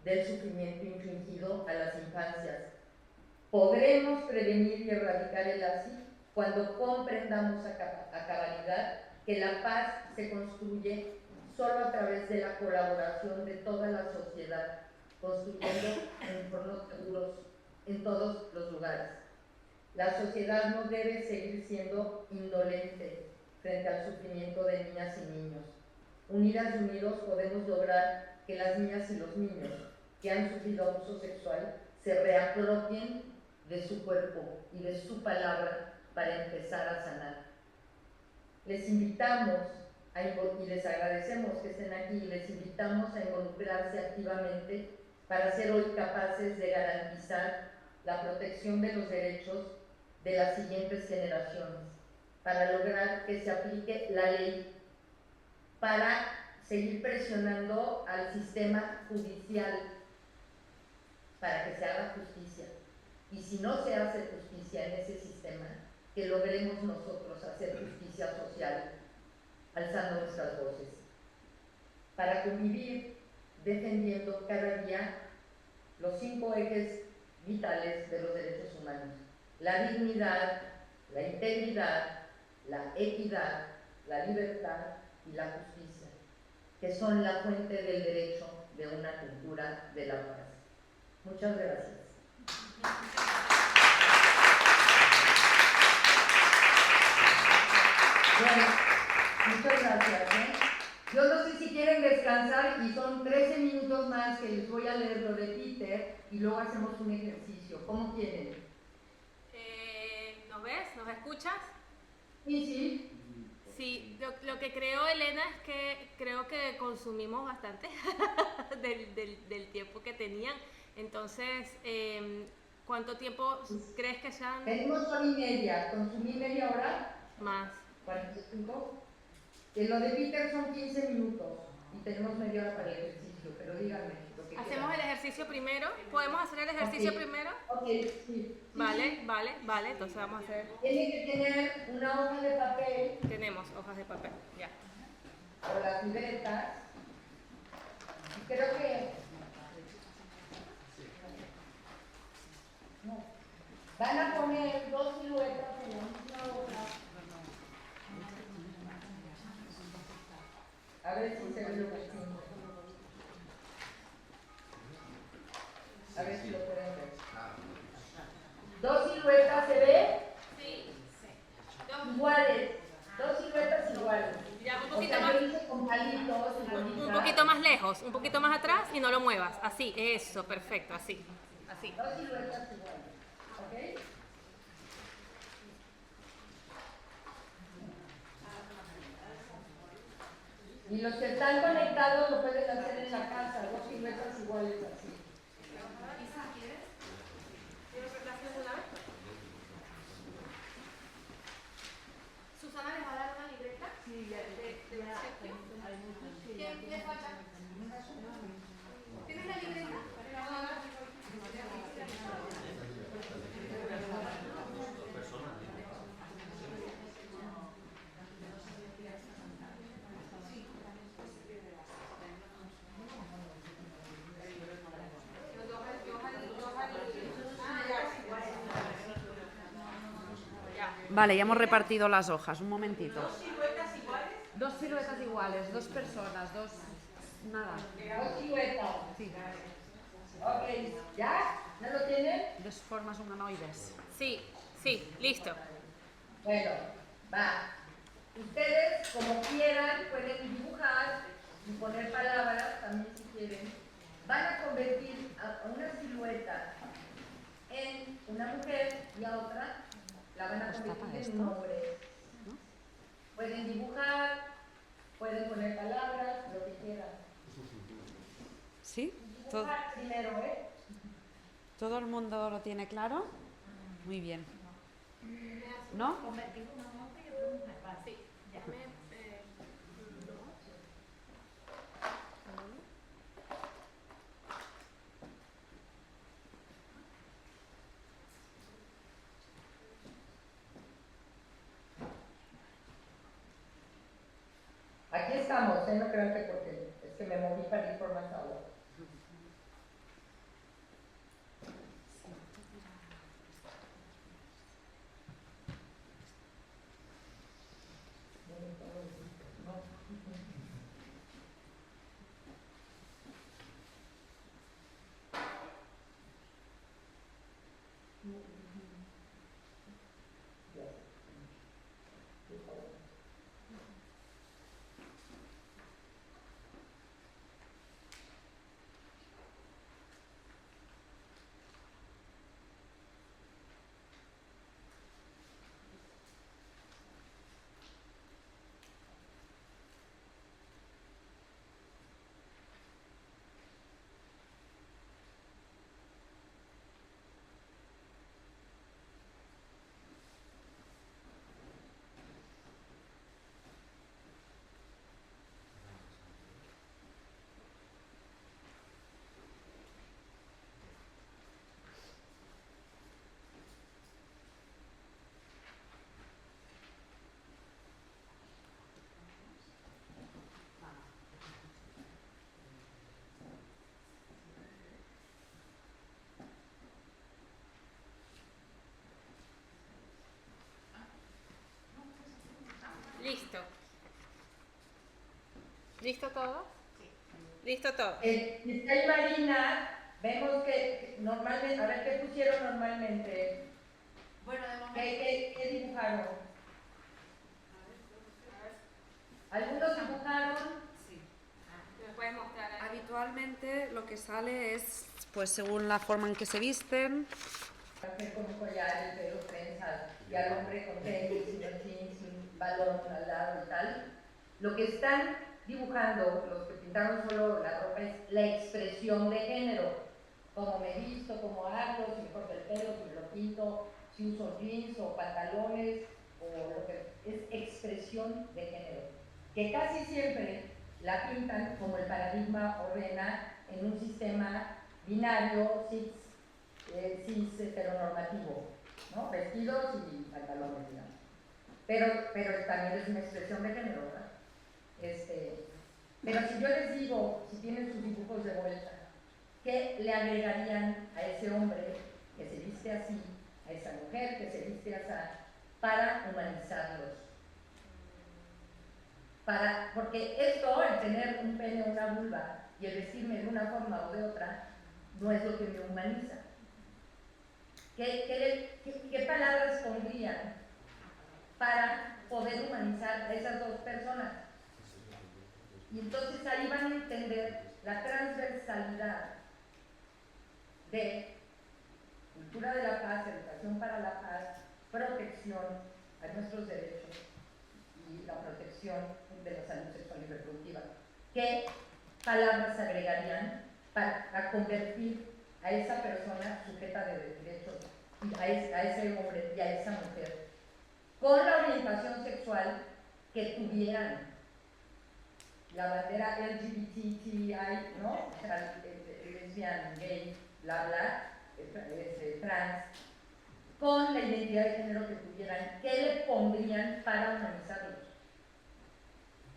del sufrimiento infligido a las infancias. Podremos prevenir y erradicar el así cuando comprendamos a cabalidad que la paz se construye solo a través de la colaboración de toda la sociedad construyendo entornos seguros en todos los lugares. La sociedad no debe seguir siendo indolente frente al sufrimiento de niñas y niños. Unidas y unidos podemos lograr que las niñas y los niños que han sufrido abuso sexual se reapropien de su cuerpo y de su palabra para empezar a sanar. Les invitamos y les agradecemos que estén aquí y les invitamos a involucrarse activamente para ser hoy capaces de garantizar la protección de los derechos de las siguientes generaciones, para lograr que se aplique la ley, para seguir presionando al sistema judicial para que se haga justicia. Y si no se hace justicia en ese sistema, que logremos nosotros hacer justicia social, alzando nuestras voces, para convivir defendiendo cada día los 5 ejes vitales de los derechos humanos: la dignidad, la integridad, la equidad, la libertad y la justicia, que son la fuente del derecho de una cultura de la paz. Muchas gracias. Bueno, muchas gracias. Yo no sé si quieren descansar y son 13 minutos más que les voy a leer lo de Peter y luego hacemos un ejercicio. ¿Cómo quieren? ¿Nos ves? ¿Nos escuchas? Sí, sí. Sí, lo que creo, Elena, es que creo que consumimos bastante del tiempo que tenían. Entonces, ¿cuánto tiempo crees que sean? Tenemos hora y media. ¿Consumí media hora? Más. 45. Lo de Peter son 15 minutos y tenemos media hora para el ejercicio, pero díganme lo que ¿Hacemos quieran. el ejercicio primero? ¿Podemos hacer el ejercicio primero? Ok, sí. Vale, vale, entonces vamos a hacer... Tiene que tener una hoja de papel. Tenemos hojas de papel, ya. O las libretas. Y creo que... No. Van a poner 2 siluetas en la misma hoja. A ver si se ve lo que tengo. A ver si lo pueden ver. 2 siluetas, ¿se ve? Sí. Iguales. 2 siluetas iguales. Ya, un O poquito sea, más. yo hice con palitos y bolitas. Un poquito más lejos, un poquito más atrás y no lo muevas. Así, eso, perfecto, así. Así. 2 siluetas iguales. ¿Ok? Y los que están conectados lo pueden hacer en la casa, 2 siluetas iguales así. Susana les va a dar una libreta. Sí, ¿Quién les falta? ¿Tienes la libreta? Vale, ya hemos repartido las hojas, un momentito. ¿2 siluetas iguales? 2 siluetas iguales, 2 personas, 2... nada. 2 siluetas. Sí. Ok, ¿ya? ¿Ya lo tienen? 2 formas humanoides. Sí, sí, listo. Bueno, va. Ustedes, como quieran, pueden dibujar y poner palabras, también si quieren. Van a convertir a una silueta en una mujer y a otra la van a convertir en un hombre. Pueden dibujar, pueden poner palabras, lo que quieran. ¿Sí? Dibujar primero, ¿eh? ¿Todo el mundo lo tiene claro? Muy bien. ¿No? Sí, déjame... Aquí estamos, no crean que porque es que me moví para ir por más agua. ¿Listo todo? ¿Listo todo? Giselle Marina, vemos que normalmente, a ver, ¿qué pusieron normalmente? Bueno, de momento. ¿Qué dibujaron? ¿Algunos dibujaron? Sí. ¿Me puedes mostrar ahí? Habitualmente lo que sale es, pues según la forma en que se visten. Mujer con un collar, el pelo trenzas, y al hombre con tenis, sin jeans, sin balón al lado y tal. Lo que están dibujando, los que pintaron solo la ropa, es la expresión de género. Cómo me visto, cómo hablo, si me corto el pelo, si me lo pinto, si uso jeans o pantalones, o lo que es expresión de género. Que casi siempre la pintan como el paradigma ordena en un sistema binario, cis heteronormativo, ¿no? Vestidos y pantalones, digamos. Pero también es una expresión de género, ¿verdad? Pero si yo les digo, si tienen sus dibujos de vuelta, ¿qué le agregarían a ese hombre que se viste así, a esa mujer que se viste así, para humanizarlos? Porque esto, el tener un pene o una vulva y el vestirme de una forma o de otra, no es lo que me humaniza. ¿Qué palabras pondrían para poder humanizar a esas dos personas? Y entonces ahí van a entender la transversalidad de cultura de la paz, educación para la paz, protección a nuestros derechos y la protección de la salud sexual y reproductiva. ¿Qué palabras agregarían para convertir a esa persona sujeta de derechos, a ese hombre y a esa mujer, con la orientación sexual que tuvieran? La bandera LGBTI, ¿no? O sea, lesbian, gay, bla, bla, trans, con la identidad de género que tuvieran, ¿qué le pondrían para humanizarlos?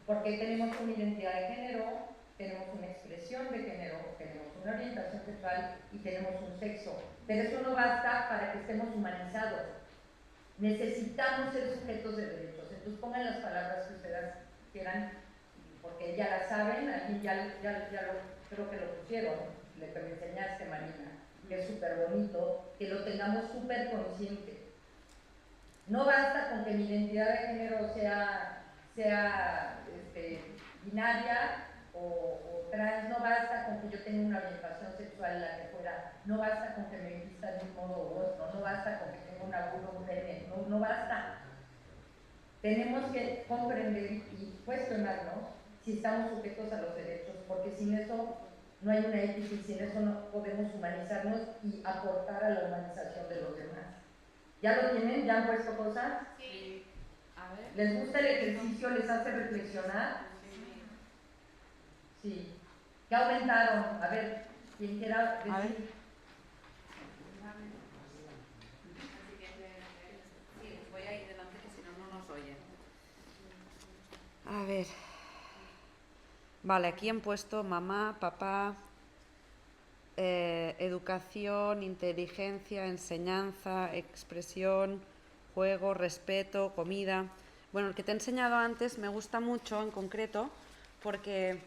Porque tenemos una identidad de género, tenemos una expresión de género, tenemos una orientación sexual y tenemos un sexo. Pero eso no basta para que estemos humanizados. Necesitamos ser sujetos de derechos. Entonces pongan las palabras que ustedes quieran, porque ya las saben, aquí ya creo que lo pusieron, lo que me enseñaste, Marina, que es súper bonito, que lo tengamos súper consciente. No basta con que mi identidad de género sea binaria o trans, no basta con que yo tenga una orientación sexual la que fuera, no basta con que me vista de un modo u otro, no basta con que tenga una vulva o un pene, no basta. Tenemos que comprender y cuestionarnos si estamos sujetos a los derechos, porque sin eso no hay una ética y sin eso no podemos humanizarnos y aportar a la humanización de los demás. ¿Ya lo tienen? ¿Ya han puesto cosas? Sí. A ver. ¿Les gusta el ejercicio? ¿Les hace reflexionar? Sí. ¿Qué aumentaron? A ver, quien quiera decir. A ver. Sí, voy a ir delante que si no, no nos oyen. A ver. Vale, aquí han puesto mamá, papá, educación, inteligencia, enseñanza, expresión, juego, respeto, comida. Bueno, el que te he enseñado antes me gusta mucho en concreto porque...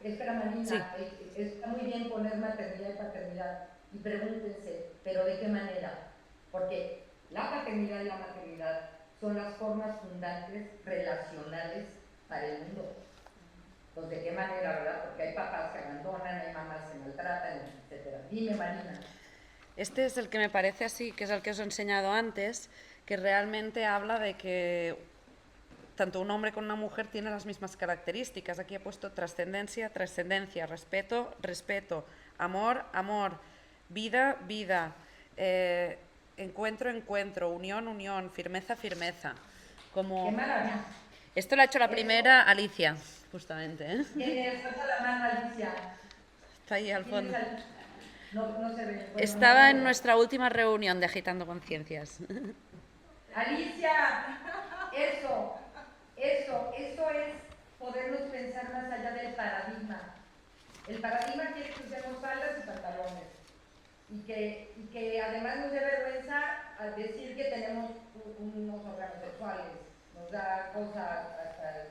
Espera, Marina, Sí. Está muy bien poner maternidad y paternidad y pregúntense, ¿pero de qué manera? Porque la paternidad y la maternidad son las formas fundantes relacionales para el mundo. Pues de qué manera, ¿verdad? Porque hay papás que abandonan, hay mamás que maltratan, etc. Dime, Marina. Este es el que me parece así, que es el que os he enseñado antes, que realmente habla de que tanto un hombre como una mujer tienen las mismas características. Aquí he puesto trascendencia, trascendencia, respeto, respeto, amor, amor, vida, vida, encuentro, encuentro, unión, unión, firmeza, firmeza. Como... ¡Qué maravilla! Esto lo ha hecho la primera Alicia, justamente. ¿Quién es? Pasa la mano, Alicia. Está ahí al fondo. No se ve. Bueno, Estaba en nuestra última reunión de Agitando Conciencias. Alicia, eso es podernos pensar más allá del paradigma. El paradigma quiere que usemos faldas y pantalones. Y que además nos dé vergüenza al decir que tenemos unos órganos sexuales. Nos da cosa hasta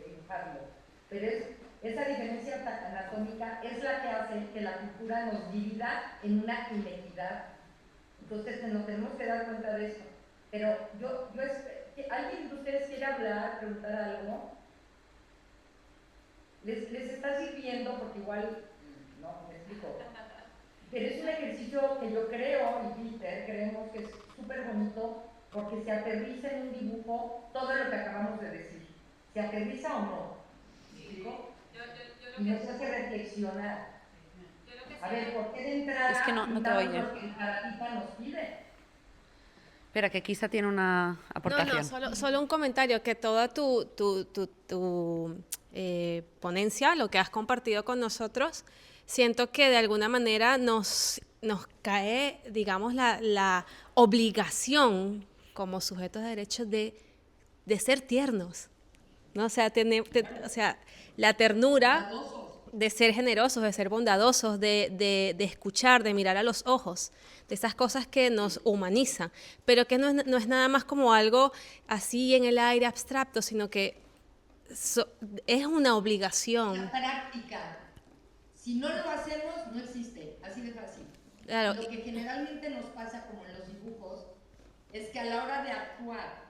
dibujarlo. pero esa diferencia anatómica es la que hace que la cultura nos divida en una inequidad. Entonces nos tenemos que dar cuenta de eso. Pero ¿alguien de ustedes quiere hablar, preguntar algo? Les está sirviendo porque igual, no, me explico. Pero es un ejercicio que yo creo, y Peter, creemos que es súper bonito porque se aterriza en un dibujo todo lo que acabamos de decir. ¿Se aterriza o no? ¿Me explico? Y nos hace reflexionar. A ver, ¿por qué de entrada es que no te oye. lo que el paradigma nos pide? Espera, que Kisa tiene una aportación. No, solo un comentario, que toda tu ponencia, lo que has compartido con nosotros, siento que de alguna manera nos cae, digamos, la obligación como sujetos de derechos de ser tiernos, ¿no? O sea, la ternura de ser generosos, de ser bondadosos, de escuchar, de mirar a los ojos, de esas cosas que nos humanizan, pero que no es nada más como algo así en el aire abstracto, sino que es una obligación. La práctica. Si no lo hacemos, no existe, así de fácil. Claro. Lo que generalmente nos pasa, como en los dibujos, es que a la hora de actuar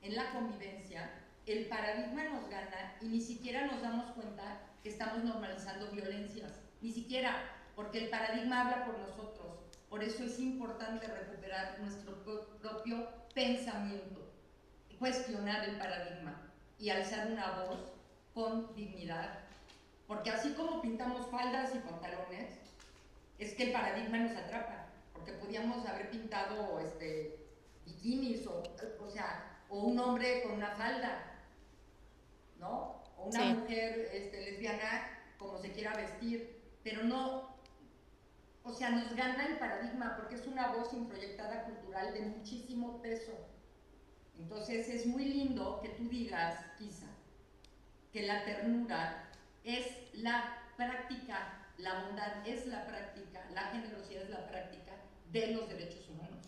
en la convivencia, el paradigma nos gana y ni siquiera nos damos cuenta que estamos normalizando violencias. Ni siquiera, porque el paradigma habla por nosotros. Por eso es importante recuperar nuestro propio pensamiento, cuestionar el paradigma y alzar una voz con dignidad. Porque así como pintamos faldas y pantalones, es que el paradigma nos atrapa. Porque podíamos haber pintado bikinis o un hombre con una falda, ¿no? O una mujer lesbiana como se quiera vestir, pero no, o sea, nos gana el paradigma porque es una voz introyectada cultural de muchísimo peso. Entonces es muy lindo que tú digas, Kisa, que la ternura es la práctica, la bondad es la práctica, la generosidad es la práctica de los derechos humanos.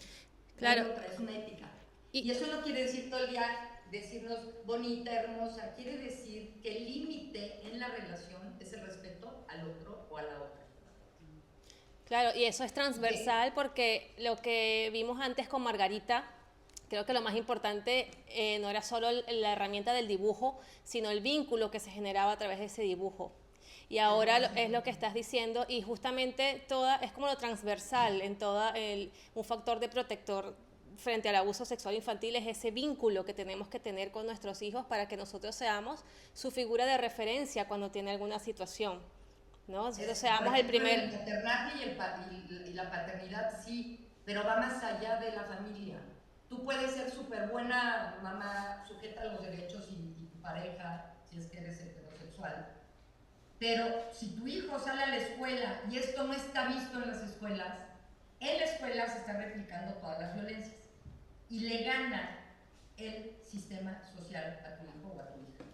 Claro. Es una ética. Y eso no quiere decir todo el día decirnos bonita, hermosa, quiere decir que el límite en la relación es el respeto al otro o a la otra. Claro, y eso es transversal porque lo que vimos antes con Margarita, creo que lo más importante no era solo la herramienta del dibujo, sino el vínculo que se generaba a través de ese dibujo. Y ahora es lo que estás diciendo, y justamente es como lo transversal en un factor de protector frente al abuso sexual infantil, es ese vínculo que tenemos que tener con nuestros hijos para que nosotros seamos su figura de referencia cuando tiene alguna situación, ¿no? Nosotros seamos el primer... El maternaje y la paternidad sí, pero va más allá de la familia. Tú puedes ser súper buena mamá, sujeta a los derechos y tu pareja, si es que eres heterosexual, pero si tu hijo sale a la escuela y esto no está visto en las escuelas, en la escuela se están replicando todas las violencias y le gana el sistema social a tu hijo o a tu hija.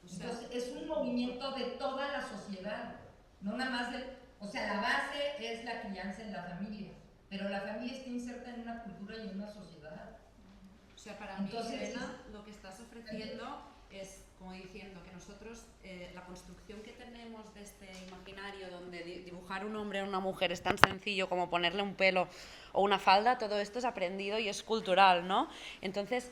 Entonces es un movimiento de toda la sociedad, no nada más la base es la crianza en la familia, pero la familia está inserta en una cultura y en una sociedad. O sea, para mí, Elena, lo que estás ofreciendo es como diciendo que nosotros, la construcción que tenemos de este imaginario donde dibujar un hombre o una mujer es tan sencillo como ponerle un pelo o una falda, todo esto es aprendido y es cultural, ¿no? Entonces,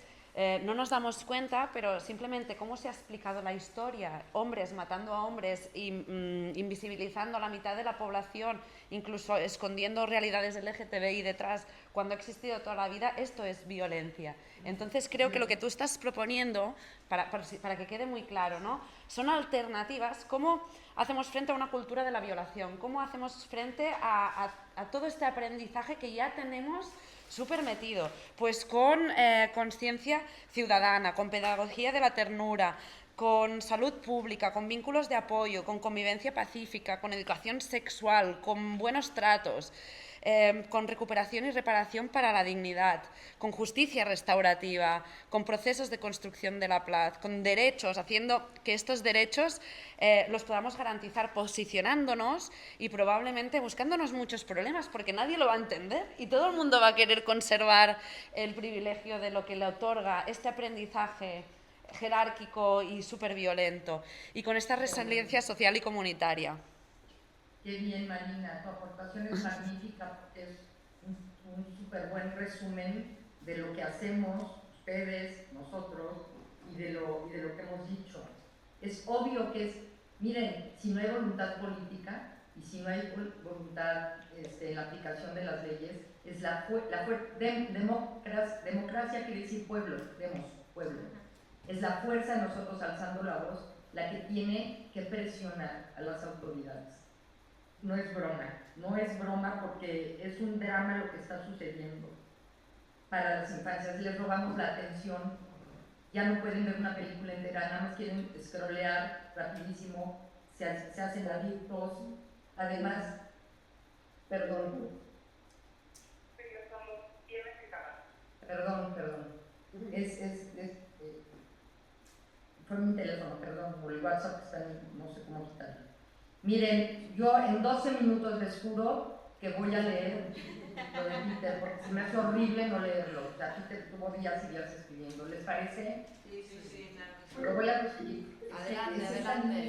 no nos damos cuenta, pero simplemente cómo se ha explicado la historia, hombres matando a hombres, invisibilizando a la mitad de la población, incluso escondiendo realidades LGTBI detrás, cuando ha existido toda la vida, esto es violencia. Entonces creo que lo que tú estás proponiendo, para que quede muy claro, ¿no? Son alternativas, cómo hacemos frente a una cultura de la violación, cómo hacemos frente a todo este aprendizaje que ya tenemos súper metido, pues con conciencia ciudadana, con pedagogía de la ternura, con salud pública, con vínculos de apoyo, con convivencia pacífica, con educación sexual, con buenos tratos, con recuperación y reparación para la dignidad, con justicia restaurativa, con procesos de construcción de la paz, con derechos, haciendo que estos derechos los podamos garantizar posicionándonos y probablemente buscándonos muchos problemas, porque nadie lo va a entender y todo el mundo va a querer conservar el privilegio de lo que le otorga este aprendizaje jerárquico y súper violento, y con esta resiliencia social y comunitaria. Qué bien, Marina, tu aportación es magnífica porque es un súper buen resumen de lo que hacemos ustedes, nosotros, y de lo que hemos dicho. Es obvio que miren, si no hay voluntad política y si no hay voluntad en la aplicación de las leyes, es democracia quiere decir pueblo, pueblo. Es la fuerza de nosotros alzando la voz la que tiene que presionar a las autoridades. No es broma porque es un drama lo que está sucediendo para las infancias. Les robamos la atención, ya no pueden ver una película entera, nada más quieren scrollear rapidísimo, se hacen adictos. Además, perdón, fue mi teléfono, perdón, por el WhatsApp que está en, no sé cómo quitarlo. Miren, yo en 12 minutos les juro que voy a leer lo de Peter, porque se me hace horrible no leerlo. O sea, Peter tuvo días y días escribiendo. ¿Les parece? Sí, claro. Lo voy a conseguir. Adelante.